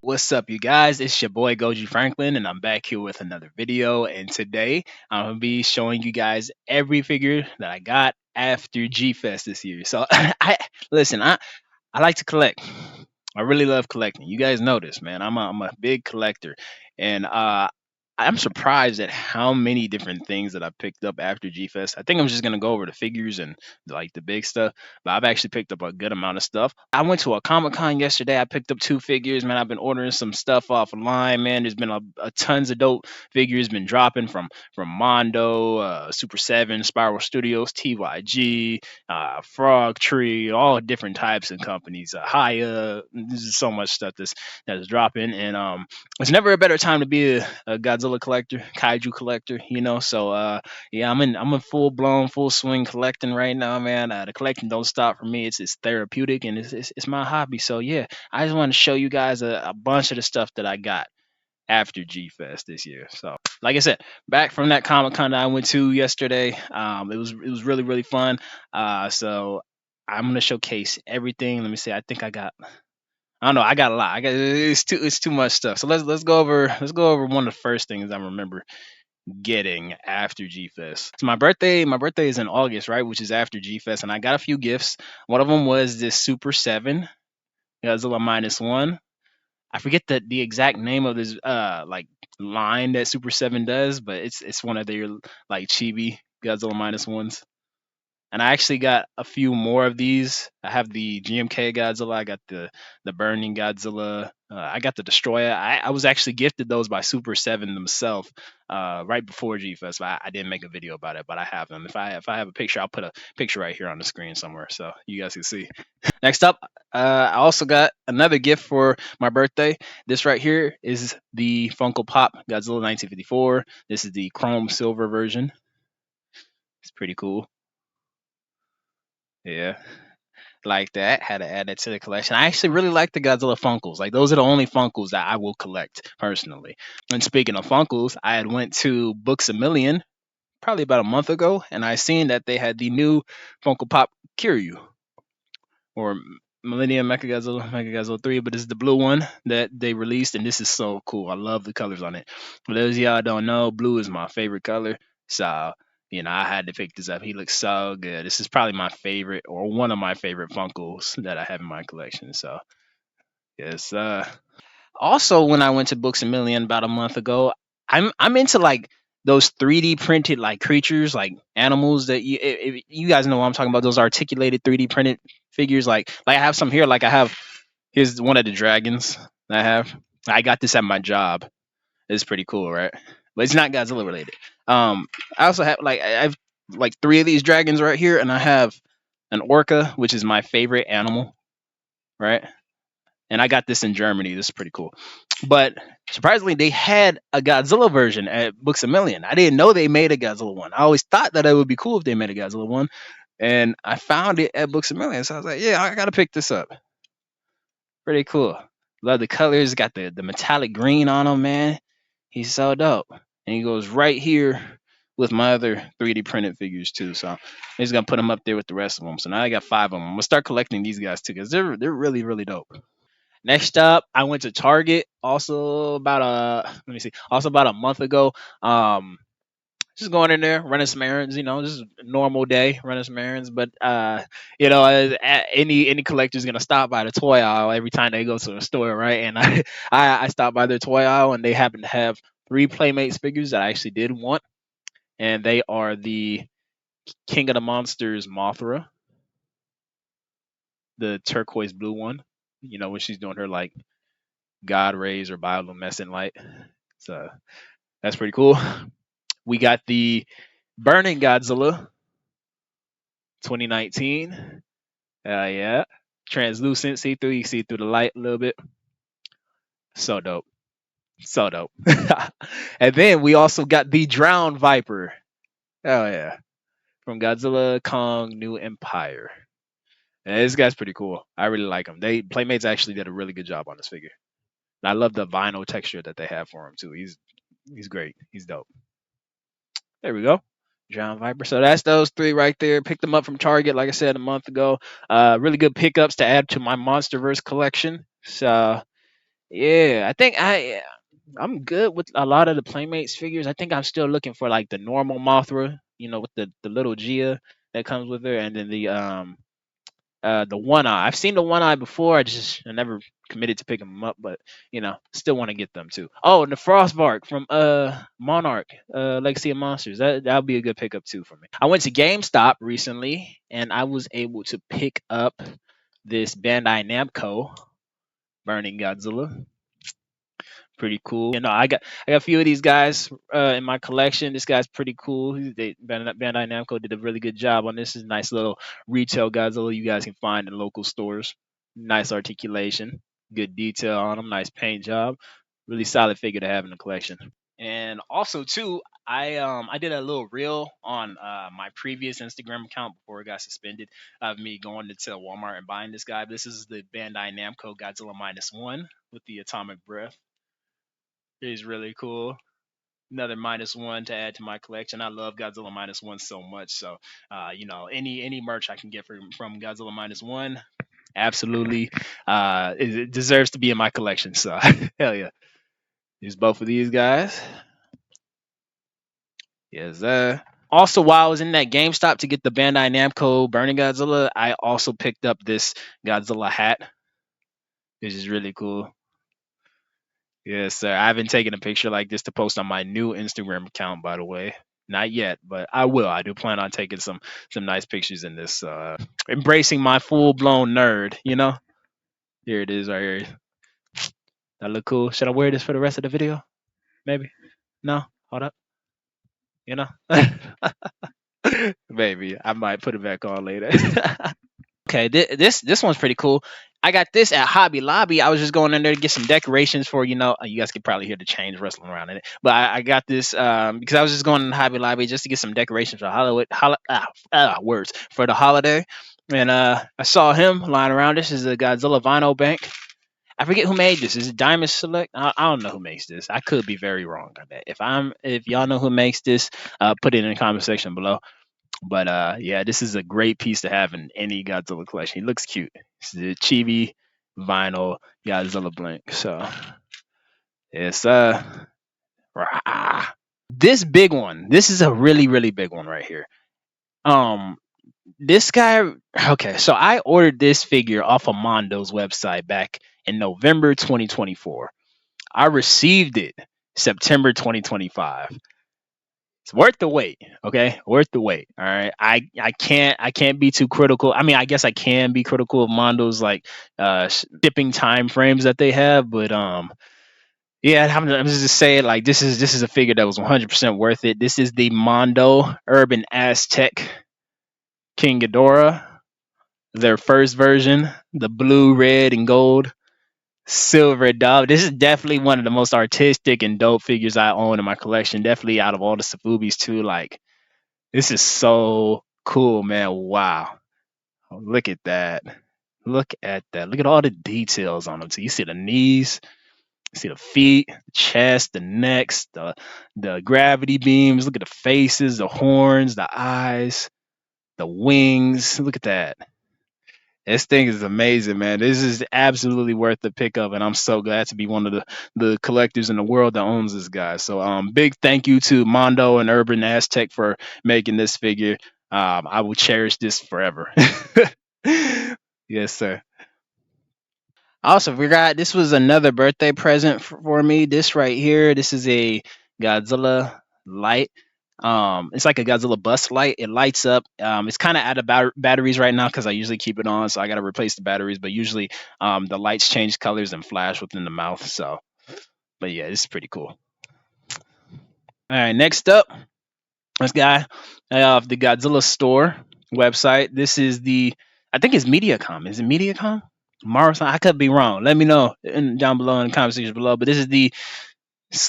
What's up, you guys? It's your boy Goji Franklin, and I'm back here with another video. And today I'm gonna be showing you guys every figure that I got after G Fest this year. So I listen, I like to collect. I really love collecting. You guys know this, man. I'm a big collector, and I'm surprised at how many different things that I picked up after G Fest. I think I'm just gonna go over the figures and like the big stuff, but I've actually picked up a good amount of stuff. I went to a Comic Con yesterday. I picked up two figures, man. I've been ordering some stuff offline, man. There's been a tons of dope figures been dropping from Mondo, Super Seven, Spiral Studios, TYG, Frog Tree, all different types of companies. Haya, there's just so much stuff that's dropping, and it's never a better time to be a Godzilla collector, Kaiju collector, you know. So yeah, I'm in full blown, full swing collecting right now, man. The collecting don't stop for me. It's therapeutic and it's my hobby. So yeah, I just want to show you guys a bunch of the stuff that I got after G Fest this year. So like I said, back from that Comic Con that I went to yesterday, it was really fun. So I'm gonna showcase everything. Let me see. I think I don't know. I got a lot. It's too much stuff. So let's go over one of the first things I remember getting after G Fest. So my birthday is in August, right, which is after G Fest, and I got a few gifts. One of them was this Super 7 Godzilla -1. I forget the exact name of this like line that Super 7 does, but it's one of their like chibi Godzilla -1s. And I actually got a few more of these. I have the GMK Godzilla. I got the Burning Godzilla. I got the Destroyer. I was actually gifted those by Super Seven themselves right before G Fest. I didn't make a video about it, but I have them. If I have a picture, I'll put a picture right here on the screen somewhere so you guys can see. Next up, I also got another gift for my birthday. This right here is the Funko Pop Godzilla 1954. This is the chrome silver version. It's pretty cool. Yeah. Like that. Had to add that to the collection. I actually really like the Godzilla Funkles. Like those are the only Funkles that I will collect personally. And speaking of Funkles, I had went to Books a Million probably about a month ago, and I seen that they had the new Funko Pop Kiryu or Millennium Mechagodzilla 3, but this is the blue one that they released, and this is so cool. I love the colors on it. For those of y'all don't know, blue is my favorite color, so I had to pick this up. He looks so good. This is probably my favorite or one of my favorite Funkos that I have in my collection. So yes. Also, when I went to Books a Million about a month ago, I'm into like those 3D printed like creatures, like animals that if you guys know what I'm talking about. Those articulated 3D printed figures. Like I have some here. Like I have here's one of the dragons that I have. I got this at my job. It's pretty cool, right? But it's not Godzilla related. I also have I have like three of these dragons right here, and I have an orca, which is my favorite animal, right? And I got this in Germany. This is pretty cool. But surprisingly, they had a Godzilla version at Books a Million. I didn't know they made a Godzilla one. I always thought that it would be cool if they made a Godzilla one, and I found it at Books a Million. So I was like, yeah, I gotta pick this up. Pretty cool. Love the colors. Got the metallic green on him, man. He's so dope, and he goes right here with my other 3D printed figures too. So I'm just gonna put them up there with the rest of them. So now I got five of them. I'm gonna start collecting these guys too because they're really dope. Next up, I went to Target also about a month ago. Just going in there, running some errands, just a normal day, running some errands. But any collector's gonna stop by the toy aisle every time they go to the store, right? And I stopped by their toy aisle, and they happen to have three Playmates figures that I actually did want, and they are the King of the Monsters Mothra, the turquoise blue one. When she's doing her like God rays or bioluminescent light. So that's pretty cool. We got the Burning Godzilla 2019. Yeah. Translucent, see through. You see through the light a little bit. So dope. So dope. And then we also got the Drowned Viper. Oh yeah. From Godzilla Kong New Empire. And this guy's pretty cool. I really like him. Playmates actually did a really good job on this figure. And I love the vinyl texture that they have for him too. He's great. He's dope. There we go. Drown Viper. So that's those three right there. Picked them up from Target, like I said, a month ago. Really good pickups to add to my MonsterVerse collection. So yeah, I think I'm good with a lot of the Playmates figures. I think I'm still looking for like the normal Mothra, with the little Gia that comes with her, and then the one eye. I've seen the one eye before. I never committed to picking them up, but still want to get them too. Oh, and the Frostbark from Monarch, Legacy of Monsters. That'll be a good pickup too for me. I went to GameStop recently, and I was able to pick up this Bandai Namco Burning Godzilla. Pretty cool. I got a few of these guys in my collection. This guy's pretty cool. Bandai Namco did a really good job on this. Is a nice little retail Godzilla you guys can find in local stores. Nice articulation, good detail on them, nice paint job. Really solid figure to have in the collection. And also too, I did a little reel on my previous Instagram account before it got suspended of me going to Walmart and buying this guy. This is the Bandai Namco Godzilla -1 with the atomic breath. He's really cool. Another -1 to add to my collection. I love Godzilla -1 so much. So, any merch I can get from Godzilla -1, absolutely, it deserves to be in my collection. So, hell yeah. Here's both of these guys. Yes, also, while I was in that GameStop to get the Bandai Namco Burning Godzilla, I also picked up this Godzilla hat, which is really cool. Yes, sir. I haven't taken a picture like this to post on my new Instagram account, by the way. Not yet, but I will. I do plan on taking some nice pictures in this. Embracing my full blown nerd. Here it is right here. That look cool. Should I wear this for the rest of the video? Maybe. No. Hold up. You know. Maybe I might put it back on later. Okay, this one's pretty cool. I got this at Hobby Lobby. I was just going in there to get some decorations for, you guys could probably hear the chains rustling around in it. But I got this because I was just going to Hobby Lobby just to get some decorations for words for the holiday. And I saw him lying around. This is a Godzilla vinyl bank. I forget who made this. Is it Diamond Select? I don't know who makes this. I could be very wrong on that. If y'all know who makes this, put it in the comment section below. But yeah, this is a great piece to have in any Godzilla collection. He looks cute. It's the chibi vinyl Godzilla blank. So it's rah. This big one. This is a really, really big one right here. This guy. Okay, so I ordered this figure off of Mondo's website back in November 2024. I received it September 2025. It's worth the wait, okay? Worth the wait. All right. I can't be too critical. I mean, I guess I can be critical of Mondo's like shipping time frames that they have, but yeah, I'm just saying like this is a figure that was 100% worth it. This is the Mondo Urban Aztec King Gidorah, their first version, the blue, red, and gold silver dove. This is definitely one of the most artistic and dope figures I own in my collection. Definitely out of all the Safubis too. Like this is so cool, man. Wow. Look at that. Look at that. Look at all the details on them. So you see the knees, you see the feet, the chest, the necks, the gravity beams. Look at the faces, the horns, the eyes, the wings. Look at that. This thing is amazing, man. This is absolutely worth the pickup, and I'm so glad to be one of the collectors in the world that owns this guy. So, big thank you to Mondo and Urban Aztec for making this figure. I will cherish this forever. Yes, sir. Also, forgot this was another birthday present for me. This right here, this is a Godzilla light. It's like a Godzilla bus light. It lights up. It's kind of out of batteries right now because I usually keep it on, so I gotta replace the batteries. But usually, the lights change colors and flash within the mouth. So, but yeah, this is pretty cool. All right, next up, this guy of the Godzilla store website. This is I think it's MediaCom. Is it MediaCom? Marathon. I could be wrong. Let me know down below in the comment section below. But this is the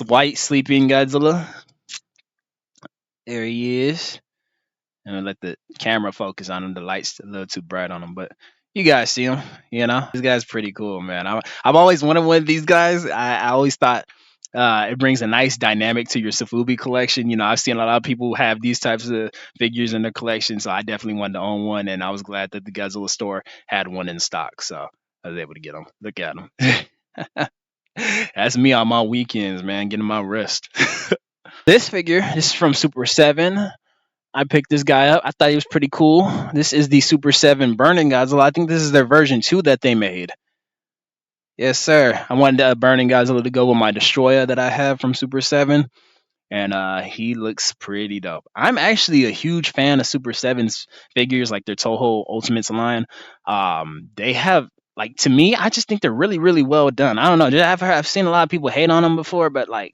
white sleeping Godzilla. There he is. And I let the camera focus on him. The light's a little too bright on him, but you guys see him. This guy's pretty cool, man. I've always wanted one of these guys. I always thought It brings a nice dynamic to your Safubi collection. You know, I've seen a lot of people have these types of figures in their collection, so I definitely wanted to own one, and I was glad that the Godzilla store had one in stock, so I was able to get them. Look at them. That's me on my weekends, man, getting my rest. This figure, this is from Super 7. I picked this guy up. I thought he was pretty cool. This is the Super 7 Burning Godzilla. I think this is their version 2 that they made. Yes, sir. I wanted Burning Godzilla to go with my Destroyer that I have from Super 7. And he looks pretty dope. I'm actually a huge fan of Super 7's figures, like their Toho Ultimates line. They have, like, to me, I just think they're really, really well done. I don't know. I've seen a lot of people hate on them before, but like,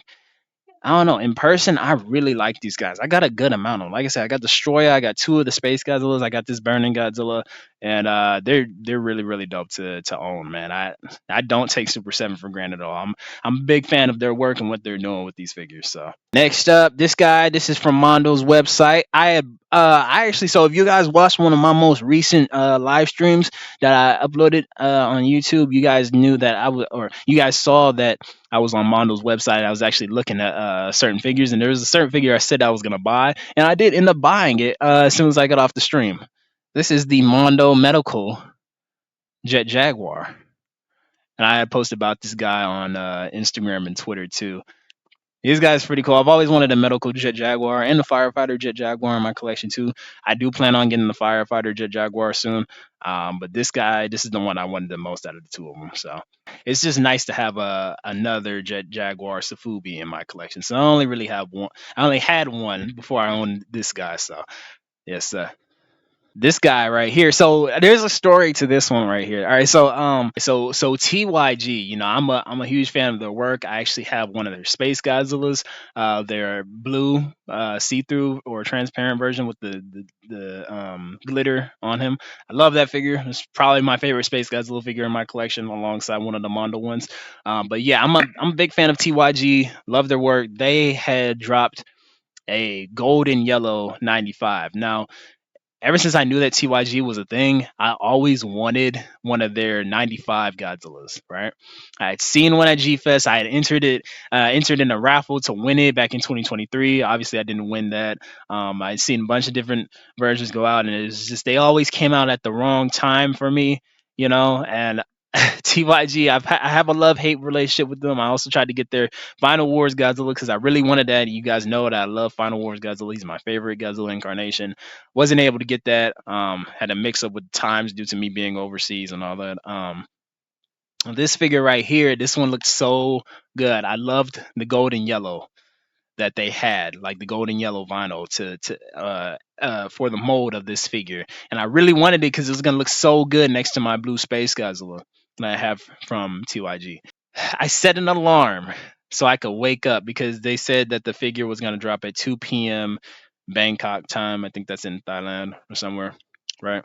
I don't know. In person, I really like these guys. I got a good amount of them. Like I said, I got Destroyer. I got two of the Space Godzillas. I got this Burning Godzilla, and they're really really dope to own, man. I don't take Super 7 for granted at all. I'm a big fan of their work and what they're doing with these figures. So next up, this guy. This is from Mondo's website. I actually, so if you guys watched one of my most recent live streams that I uploaded on YouTube, you guys knew that I was, or you guys saw that I was on Mondo's website. I was actually looking at certain figures, and there was a certain figure I said I was gonna buy, and I did end up buying it as soon as I got off the stream. This is the Mondo Medical Jet Jaguar, and I had posted about this guy on Instagram and Twitter too. These guys pretty cool. I've always wanted a medical jet Jaguar and the firefighter jet Jaguar in my collection too. I do plan on getting the firefighter jet Jaguar soon. But this guy, this is the one I wanted the most out of the two of them. So it's just nice to have another jet Jaguar Safubi in my collection. So I only really have one. I only had one before I owned this guy. So yes, this guy right here. So there's a story to this one right here. All right, so TYG, you know, I'm a huge fan of their work. I actually have one of their Space Godzillas, their blue see-through or transparent version with the glitter on him. I love that figure. It's probably my favorite Space Godzilla figure in my collection, alongside one of the Mondo ones. But yeah, I'm a big fan of TYG. Love their work. They had dropped a gold and yellow 95. Now, ever since I knew that TYG was a thing, I always wanted one of their 95 Godzillas, right? I had seen one at G Fest. I had entered in a raffle to win it back in 2023. Obviously, I didn't win that. I had seen a bunch of different versions go out, and it was just, they always came out at the wrong time for me, you know, and TYG, I have a love hate relationship with them. I also tried to get their Final Wars Godzilla because I really wanted that. You guys know that I love Final Wars Godzilla. He's my favorite Godzilla incarnation. Wasn't able to get that. Had a mix up with times due to me being overseas and all that. This figure right here, this one looked so good. I loved the gold and yellow that they had, like the golden yellow vinyl to for the mold of this figure, and I really wanted it because it was gonna look so good next to my blue Space Godzilla that I have from TYG. I set an alarm so I could wake up because they said that the figure was gonna drop at 2 p.m. Bangkok time. I think that's in Thailand or somewhere, right?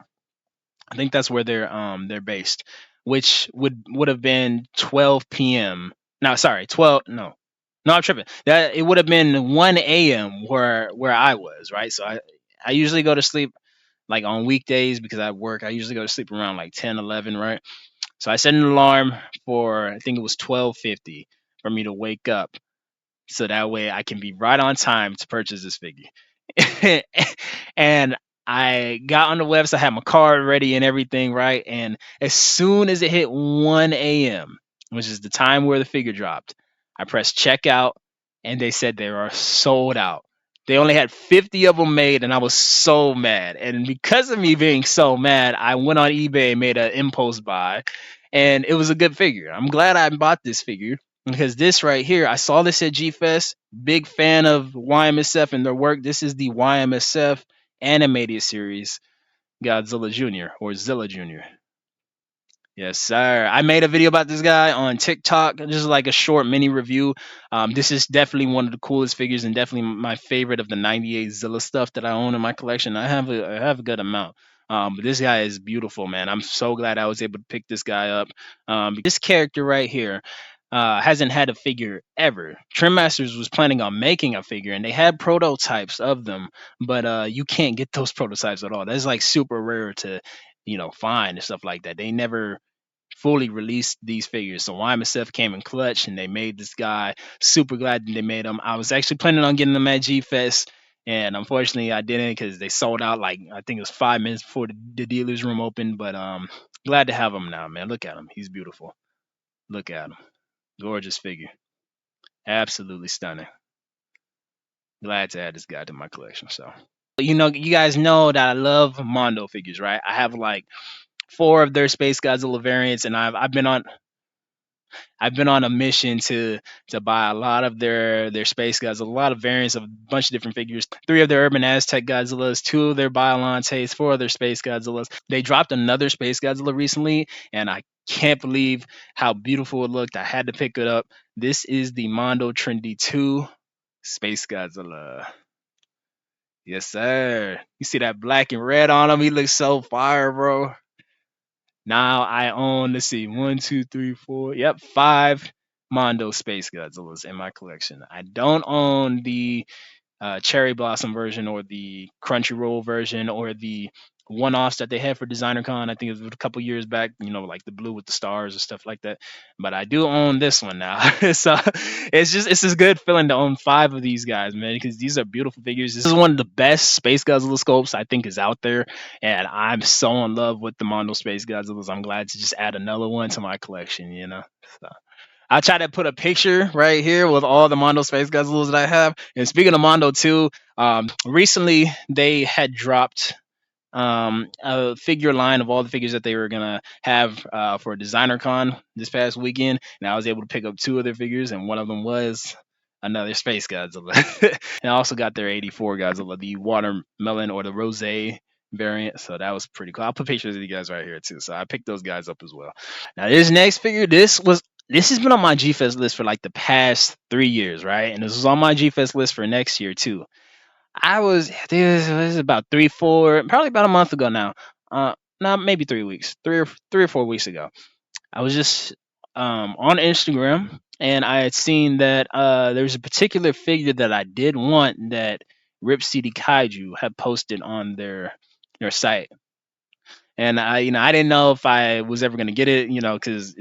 I think that's where they're based, which would have been 12 p.m. No, sorry, 12. No, I'm tripping. That it would have been 1 a.m. where I was, right. So I usually go to sleep like on weekdays because I work. I usually go to sleep around like 10, 11, right. So I set an alarm for, I think it was 12:50 for me to wake up, so that way I can be right on time to purchase this figure. And I got on the website, I had my card ready and everything, right? And as soon as it hit 1 a.m., which is the time where the figure dropped, I pressed checkout, and they said they are sold out. They only had 50 of them made, and I was so mad. And because of me being so mad, I went on eBay and made an impulse buy, and it was a good figure. I'm glad I bought this figure because this right here, I saw this at G Fest. Big fan of YMSF and their work. This is the YMSF animated series Godzilla Jr. or Zilla Jr. Yes, sir. I made a video about this guy on TikTok, just like a short mini review. This is definitely one of the coolest figures and definitely my favorite of the 98 Zilla stuff that I own in my collection. I have a good amount. But this guy is beautiful, man. I'm so glad I was able to pick this guy up. This character right here hasn't had a figure ever. Trim Masters was planning on making a figure, and they had prototypes of them, but you can't get those prototypes at all. That's like super rare to find and stuff like that. They never fully released these figures. So YMSF came in clutch and they made this guy. Super glad that they made him. I was actually planning on getting them at G Fest, and unfortunately I didn't because they sold out like I think it was 5 minutes before the dealer's room opened. But glad to have him now, man. Look at him. He's beautiful. Look at him. Gorgeous figure. Absolutely stunning. Glad to add this guy to my collection. So you guys know that I love Mondo figures, right? I have like four of their Space Godzilla variants, and I've been on a mission to buy a lot of their Space Godzilla, a lot of variants of a bunch of different figures. Three of their Urban Aztec Godzillas, two of their Biolantes, four of their Space Godzillas. They dropped another Space Godzilla recently, and I can't believe how beautiful it looked. I had to pick it up. This is the Mondo Trinity 2 Space Godzilla. Yes, sir. You see that black and red on him? He looks so fire, bro. Now I own, let's see, one, two, three, four, yep, five Mondo Space Godzillas in my collection. I don't own the cherry blossom version or the Crunchyroll version or the one-offs that they had for Designer Con. I think it was a couple years back, like the blue with the stars and stuff like that. But I do own this one now. So it's just good feeling to own five of these guys, man, because these are beautiful figures. This is one of the best Space Godzilla sculpts I think is out there, and I'm so in love with the Mondo Space Godzillas. I'm glad to just add another one to my collection. So I try to put a picture right here with all the Mondo Space Godzillas that I have. And speaking of Mondo too, recently they had dropped a figure line of all the figures that they were gonna have for Designer Con this past weekend, and I was able to pick up two of their figures, and one of them was another Space Godzilla. And I also got their 84 Godzilla, the watermelon or the rose variant. So that was pretty cool. I'll put pictures of you guys right here too. So I picked those guys up as well. Now this next figure, this has been on my G Fest list for like the past 3 years, right? And this was on my G Fest list for next year too. This is about 3, 4, probably about a month ago now. No, maybe 3 weeks, 3 or 4 weeks ago. I was just on Instagram and I had seen that there was a particular figure that I did want that Rip City Kaiju had posted on their site. And I didn't know if I was ever gonna get it, because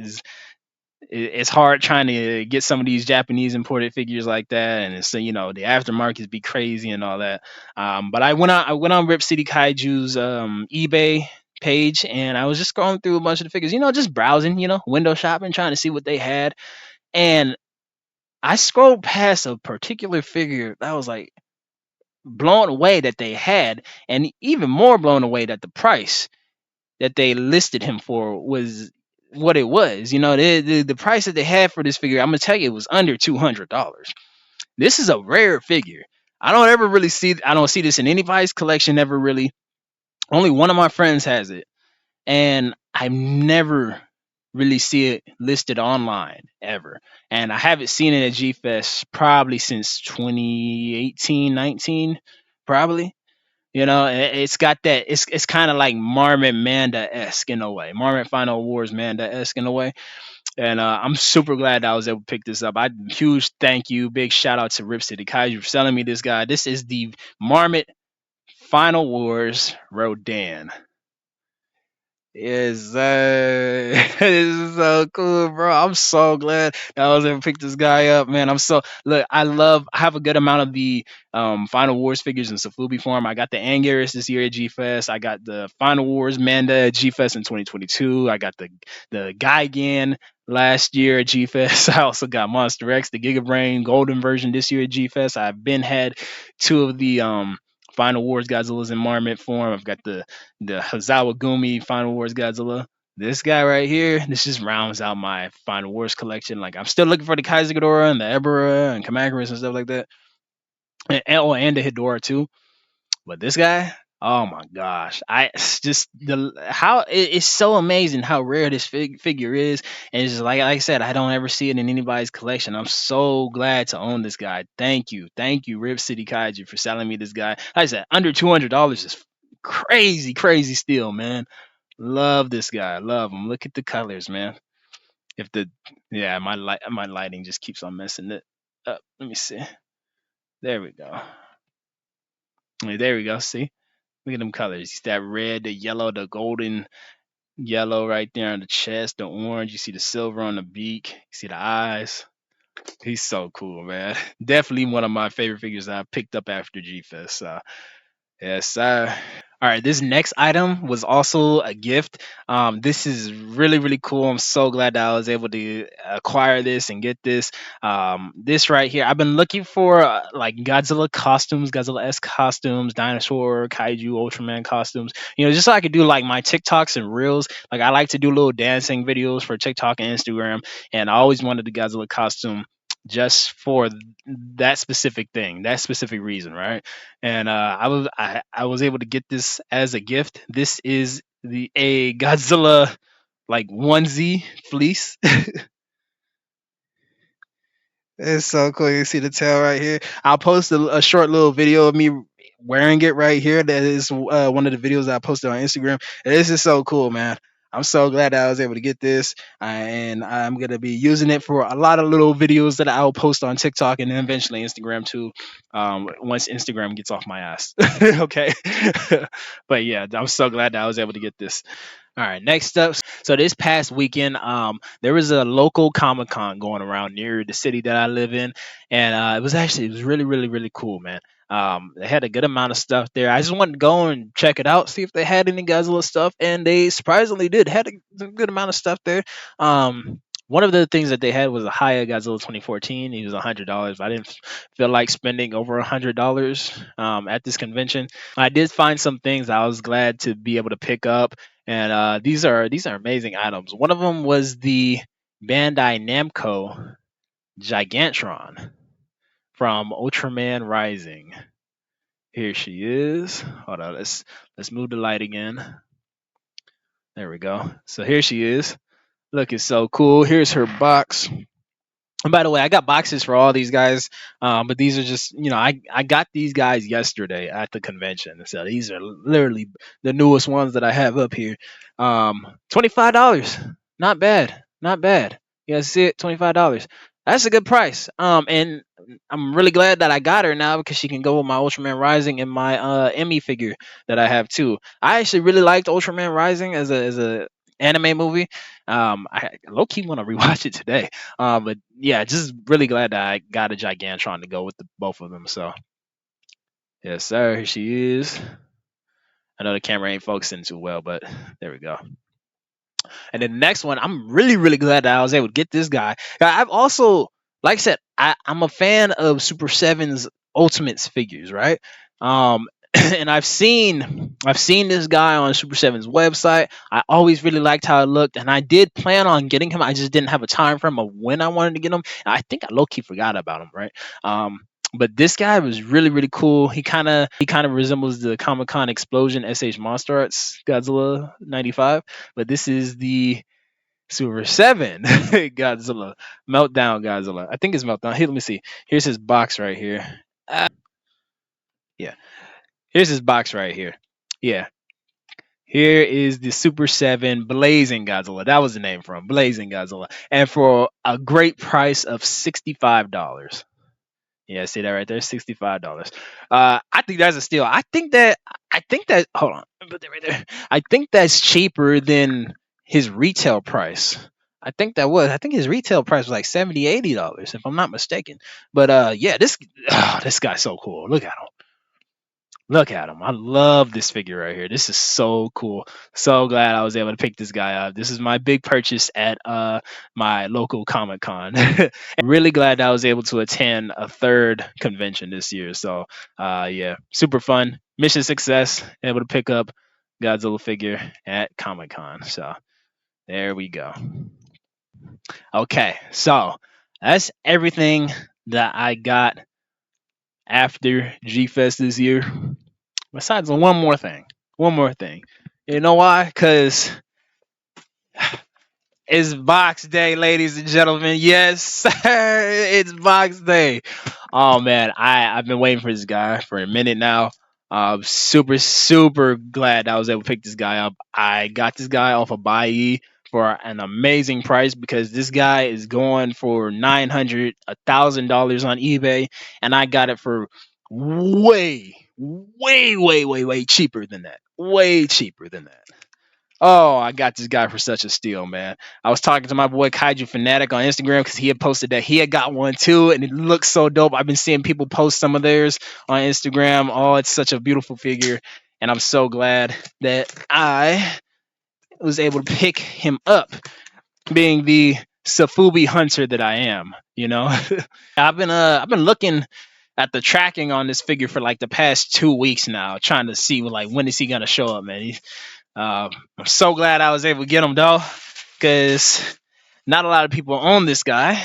it's hard trying to get some of these Japanese imported figures like that, and it's the aftermarkets be crazy and all that. But I went on Rip City Kaiju's eBay page, and I was just scrolling through a bunch of the figures, just browsing, window shopping, trying to see what they had, and I scrolled past a particular figure that was like blown away that they had, and even more blown away that the price that they listed him for was what it was. The price that they had for this figure, I'm gonna tell you, it was under $200. This is a rare figure. I don't see this in anybody's collection ever really. Only one of my friends has it, and I never really see it listed online ever. And I haven't seen it at G Fest probably since 2018, 19, probably. It's got that. It's kind of like Marmet Manda esque in a way. Marmet Final Wars Manda esque in a way. And I'm super glad that I was able to pick this up. Huge thank you, big shout out to Rip City Kaiju for selling me this guy. This is the Marmet Final Wars Rodan. Yes, this is so cool, bro. I'm so glad that I was able to pick this guy up, man. I have a good amount of the Final Wars figures in Safubi form. I got the Anguirus this year at G Fest. I got the Final Wars Manda at G Fest in 2022. I got the Gigan last year at G Fest. I also got Monster X, the Giga Brain Golden version this year at G Fest. I've been had two of the Final Wars Godzillas in Marmet form. I've got the Hazawa Gumi Final Wars Godzilla. This guy right here, this just rounds out my Final Wars collection. Like I'm still looking for the Kaiser Ghidorah and the Ebera and Kamacuras and stuff like that, and the Hidora too. But this guy, oh my gosh, it's just it's so amazing how rare this figure is, and it's just like I said, I don't ever see it in anybody's collection. I'm so glad to own this guy. Thank you, Rip City Kaiju, for selling me this guy. Like I said, under $200 is crazy, crazy steal, man. Love this guy, love him. Look at the colors, man. If the Yeah, my lighting just keeps on messing it up. Let me see. There we go. There we go. See. Look at them colors. That red, the yellow, the golden. Yellow right there on the chest, the orange. You see the silver on the beak. You see the eyes. He's so cool, man. Definitely one of my favorite figures that I picked up after G Fest. So, yes, sir. All right, this next item was also a gift. This is really, really cool. I'm so glad that I was able to acquire this and get this. This right here, I've been looking for like Godzilla costumes, Godzilla S costumes, dinosaur, Kaiju, Ultraman costumes. You know, just so I could do like my TikToks and reels. Like I like to do little dancing videos for TikTok and Instagram, and I always wanted the Godzilla costume just for that specific thing, that specific reason, right? And I was able to get this as a gift. This is the a Godzilla like onesie fleece. It's so cool. You see the tail right here. I'll post a short little video of me wearing it right here. That is one of the videos that I posted on Instagram. And this is so cool, man. I'm so glad that I was able to get this, and I'm gonna be using it for a lot of little videos that I'll post on TikTok and then eventually Instagram too. Once Instagram gets off my ass, okay. But yeah, I'm so glad that I was able to get this. All right, next up. So this past weekend, there was a local Comic Con going around near the city that I live in, and it was really, really, really cool, man. They had a good amount of stuff there. I just wanted to go and check it out, see if they had any Godzilla stuff, and they surprisingly did. Had a good amount of stuff there. One of the things that they had was a Haya Godzilla 2014. He was $100. I didn't feel like spending over $100 at this convention. I did find some things I was glad to be able to pick up, and these are amazing items. One of them was the Bandai Namco Gigantron from Ultraman Rising. Here she is. Hold on, let's move the light again. There we go. So here she is. Looking so cool. Here's her box. And by the way, I got boxes for all these guys, but these are just, I got these guys yesterday at the convention. So these are literally the newest ones that I have up here. $25, not bad, not bad. You guys see it, $25. That's a good price. And I'm really glad that I got her now because she can go with my Ultraman Rising and my Emmy figure that I have too. I actually really liked Ultraman Rising as a anime movie. I low key want to rewatch it today. But yeah, just really glad that I got a Gigantron to go with both of them. So yes, sir, here she is. I know the camera ain't focusing too well, but there we go. And then the next one, I'm really, really glad that I was able to get this guy. I've also, like I said, I'm a fan of Super Seven's Ultimates figures, right? And I've seen this guy on Super Seven's website. I always really liked how it looked, and I did plan on getting him. I just didn't have a time frame of when I wanted to get him. And I think I low key forgot about him, right? But this guy was really, really cool. He kind of resembles the Comic Con Explosion SH Monster Arts Godzilla 95, but this is the Super 7 Godzilla, Meltdown Godzilla. I think it's Meltdown. Here, let me see. Here's his box right here. Yeah, here's his box right here. Yeah, here is the Super 7 Blazing Godzilla. That was the name from Blazing Godzilla. And for a great price of $65. Yeah, see that right there, $65. I think that's a steal. I think that hold on, put that right there. I think that's cheaper than his retail price. I think his retail price was like $70, $80, if I'm not mistaken. But yeah, this guy's so cool. Look at him. Look at him. I love this figure right here. This is so cool. So glad I was able to pick this guy up. This is my big purchase at my local Comic Con. Really glad that I was able to attend a third convention this year. So yeah, super fun. Mission success. Able to pick up Godzilla figure at Comic Con. So there we go. Okay, so that's everything that I got after G Fest this year. Besides one more thing. One more thing. You know why? Because it's Box Day, ladies and gentlemen. Yes, sir. It's Box Day. Oh man, I've been waiting for this guy for a minute now. Super super glad I was able to pick this guy up. I got this guy off of Buyee for an amazing price because this guy is going for $900, $1,000 on eBay, and I got it for way, way, way, way, way cheaper than that. Way cheaper than that. Oh, I got this guy for such a steal, man. I was talking to my boy Kaiju Fanatic on Instagram because he had posted that he had got one too, and it looks so dope. I've been seeing people post some of theirs on Instagram. Oh, it's such a beautiful figure, and I'm so glad that I was able to pick him up, being the Safubi hunter that I am. You know, I've been looking at the tracking on this figure for like the past 2 weeks now, trying to see like when is he gonna show up, man. I'm so glad I was able to get him though, because not a lot of people own this guy.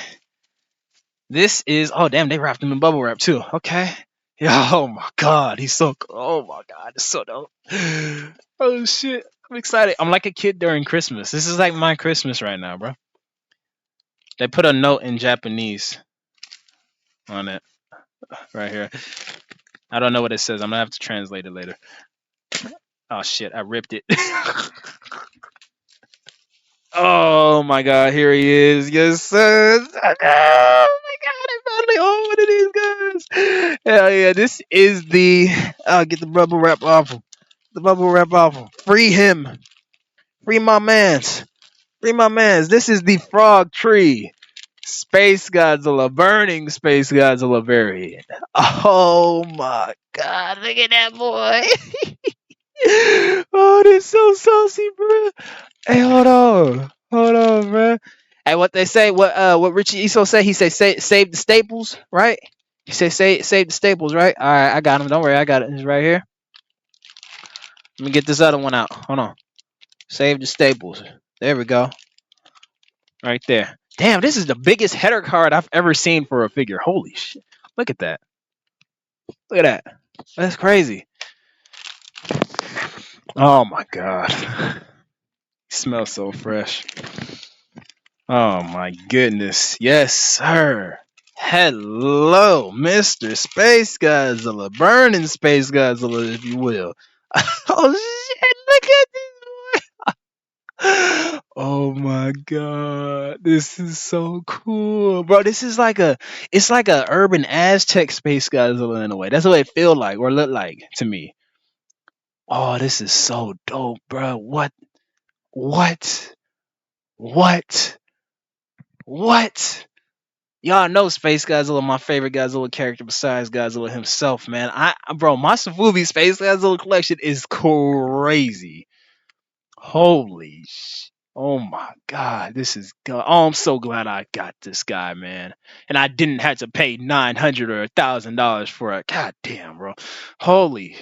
This is, oh damn, they wrapped him in bubble wrap too. Okay. Yeah, oh my god, he's so cool. Oh my god, it's so dope. Oh shit, I'm excited. I'm like a kid during Christmas. This is like my Christmas right now, bro. They put a note in Japanese on it right here. I don't know what it says. I'm gonna have to translate it later. Oh shit, I ripped it. Oh my god, here he is. Yes, sir. Oh my god, I finally own one of these guys. Hell yeah, this is the. I'll get the bubble wrap off him. The bubble wrap off him. Free him. Free my mans. Free my mans. This is the Frog Tree. Space Godzilla. Burning Space Godzilla variant. Oh my god, look at that boy. Oh, this is so saucy, bro. Hey, hold on, man. Hey, what they say? What Richie Iso say? He say save the staples, right? He say save the staples, right? All right, I got him. Don't worry, I got it. It's right here. Let me get this other one out. Hold on. Save the staples. There we go. Right there. Damn, this is the biggest header card I've ever seen for a figure. Holy shit! Look at that. Look at that. That's crazy. Oh my god. It smells so fresh. Oh my goodness. Yes, sir. Hello, Mr. Space Godzilla. Burning Space Godzilla, if you will. Oh shit, look at this boy. Oh my god. This is so cool. Bro, this is like it's like a urban Aztec Space Godzilla in a way. That's what it feel like or look like to me. Oh, this is so dope, bro. What? What? What? What? Y'all know Space Godzilla, my favorite Godzilla character besides Godzilla himself, man. Bro, my Safubi Space Godzilla collection is crazy. Holy oh my god, this is oh, I'm so glad I got this guy, man. And I didn't have to pay $900 or $1,000 for it. God damn, bro. Holy,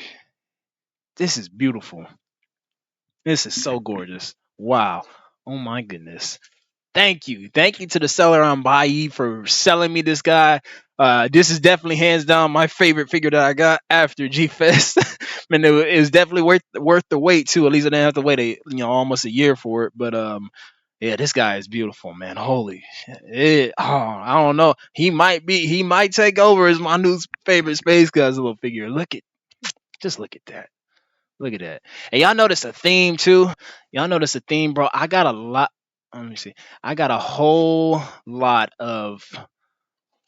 this is beautiful. This is so gorgeous. Wow. Oh my goodness. Thank you. Thank you to the seller on Bai for selling me this guy. This is definitely hands down my favorite figure that I got after G Fest. And it was definitely worth the wait too. At least I didn't have to wait almost a year for it. But yeah, this guy is beautiful, man. Holy shit. Oh, I don't know. He might take over as my new favorite Space Godzilla figure. Just look at that. Look at that. And y'all notice a theme too. Y'all notice a theme, bro. I got a lot. Let me see. I got a whole lot of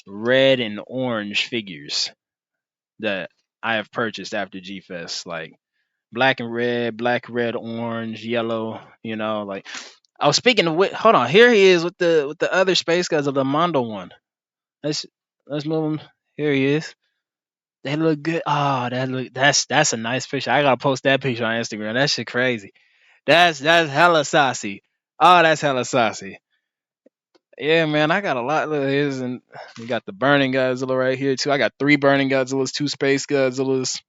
red and orange figures that I have purchased after G Fest. Like black and red, orange, yellow. Like I was speaking of hold on. Here he is with the other space guys of the Mondo one. Let's move him. Here he is. They look good. Oh, that's a nice picture. I gotta post that picture on Instagram. That shit crazy. That's hella saucy. Oh, that's hella saucy. Yeah, man, I got a lot of his, and we got the Burning Godzilla right here too. I got 3 Burning Godzillas, 2 Space Godzillas.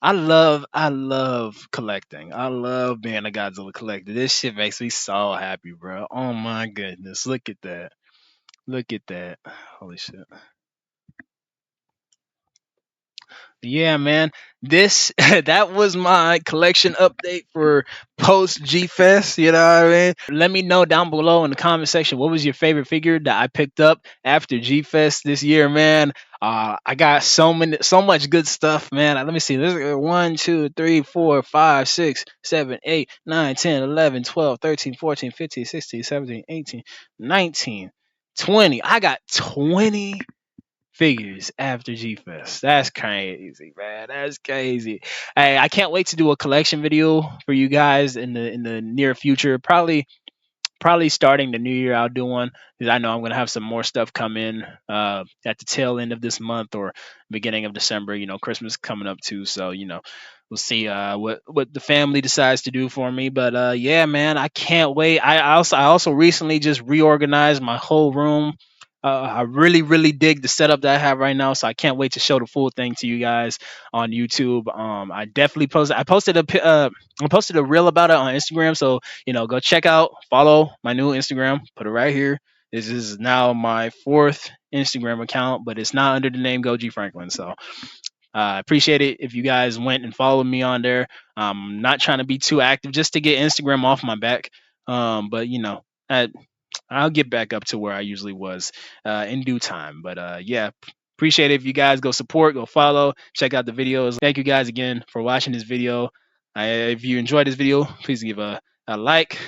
I love collecting. I love being a Godzilla collector. This shit makes me so happy, bro. Oh my goodness, look at that. Look at that. Holy shit. Yeah, man. This that was my collection update for post G Fest. You know what I mean? Let me know down below in the comment section what was your favorite figure that I picked up after G Fest this year, man. I got so much good stuff, man. Let me see. There's 1, 2, 3, 4, 5, 6, 7, 8, 9, 10, 11, 12, 13, 14, 15, 16, 17, 18, 19, 20. I got 20 figures after G Fest. That's crazy, man. That's crazy. Hey, I can't wait to do a collection video for you guys in the near future. Probably starting the new year. I'll do one because I know I'm gonna have some more stuff come in at the tail end of this month or beginning of December. You know, Christmas coming up too, so we'll see what the family decides to do for me. But yeah, man, I can't wait. I also recently just reorganized my whole room. I really dig the setup that I have right now, so I can't wait to show the full thing to you guys on YouTube. I definitely posted. I posted a reel about it on Instagram, so go check out, follow my new Instagram. Put it right here. This is now my fourth Instagram account, but it's not under the name Goji Franklin. So I appreciate it if you guys went and followed me on there. I'm not trying to be too active just to get Instagram off my back. But I, I'll get back up to where I usually was in due time. But yeah, appreciate it if you guys go support, go follow, check out the videos. Thank you guys again for watching this video. If you enjoyed this video, please give a like,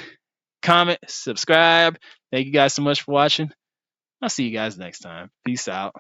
comment, subscribe. Thank you guys so much for watching. I'll see you guys next time. Peace out.